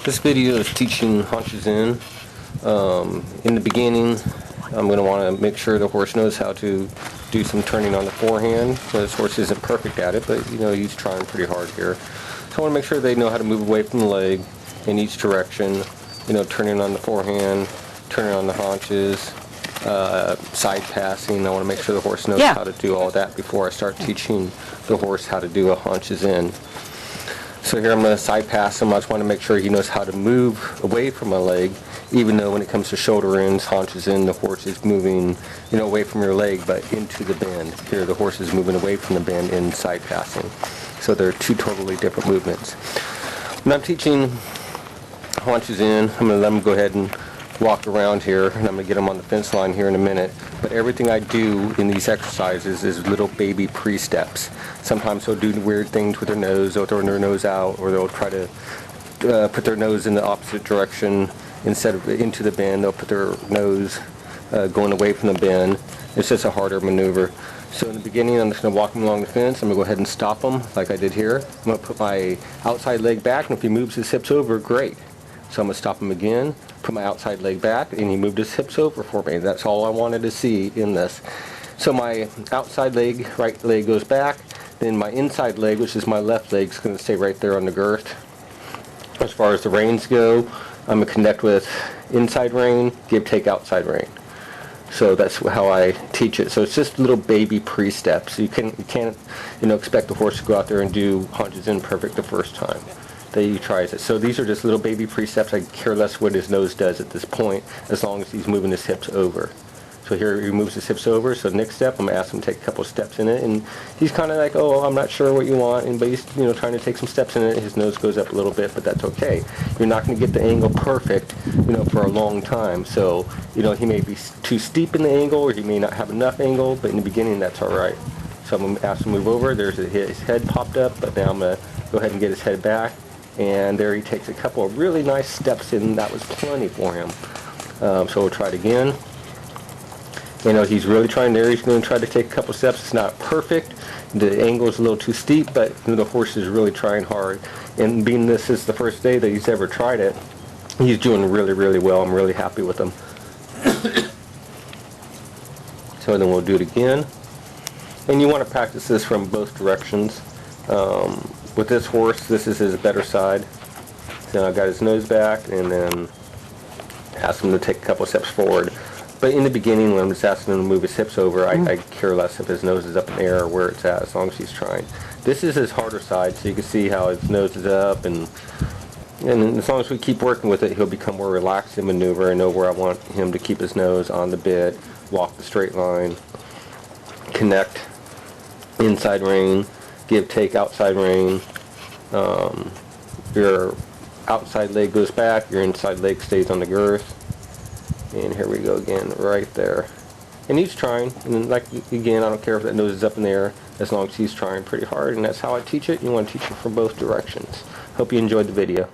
This video is teaching haunches in. In the beginning, I'm going to want to make sure the horse knows how to do some turning on the forehand. This horse isn't perfect at it, but he's trying pretty hard here. So I want to make sure they know how to move away from the leg in each direction. Turning on the forehand, turning on the haunches, side passing. I want to make sure the horse knows how to do all that before I start teaching the horse how to do a haunches in. So here I'm going to side pass him. I just want to make sure he knows how to move away from my leg, even though when it comes to shoulder ins, haunches in, the horse is moving, away from your leg, but into the bend. Here the horse is moving away from the bend in side passing. So they're two totally different movements. When I'm teaching haunches in, I'm going to let him go ahead and walk around here, and I'm going to get him on the fence line here in a minute. But everything I do in these exercises is little baby pre-steps. Sometimes they'll do weird things with their nose. They'll throw their nose out, or they'll try to put their nose in the opposite direction instead of into the bend. They'll put their nose going away from the bend. It's just a harder maneuver. So in the beginning, I'm just going to walk him along the fence. I'm going to go ahead and stop him like I did here. I'm going to put my outside leg back, and if he moves his hips over, great. So I'm going to stop him again, put my outside leg back, and he moved his hips over for me. That's all I wanted to see in this. So my outside leg, right leg goes back, then my inside leg, which is my left leg, is going to stay right there on the girth. As far as the reins go, I'm going to connect with inside rein, give, take, outside rein. So that's how I teach it. So it's just little baby pre-steps. You can't expect the horse to go out there and do haunches in perfect the first time that he tries it. So these are just little baby pre-steps. I care less what his nose does at this point, as long as he's moving his hips over. So here he moves his hips over. So next step, I'm going to ask him to take a couple steps in it, and he's kind of like, oh, I'm not sure what you want, but he's trying to take some steps in it. His nose goes up a little bit, but that's okay. You're not going to get the angle perfect, for a long time. So he may be too steep in the angle, or he may not have enough angle, but in the beginning that's all right. So I'm going to ask him to move over. There's his head popped up, but now I'm going to go ahead and get his head back. And there he takes a couple of really nice steps in. That was plenty for him. So we'll try it again. He's really trying there. He's going to try to take a couple steps. It's not perfect. The angle is a little too steep, but the horse is really trying hard. And being this is the first day that he's ever tried it, he's doing really, really well. I'm really happy with him. So then we'll do it again. And you want to practice this from both directions. With this horse, this is his better side. So I've got his nose back, and then ask him to take a couple steps forward. But in the beginning, when I'm just asking him to move his hips over, I care less if his nose is up in the air or where it's at, as long as he's trying. This is his harder side, so you can see how his nose is up, and as long as we keep working with it, he'll become more relaxed in maneuver and know where I want him to keep his nose on the bit, walk the straight line, connect, inside rein, give, take, outside rein. Your outside leg goes back, your inside leg stays on the girth. And here we go again, right there. And he's trying, and again, I don't care if that nose is up in the air, as long as he's trying pretty hard, and that's how I teach it. You want to teach it from both directions. Hope you enjoyed the video.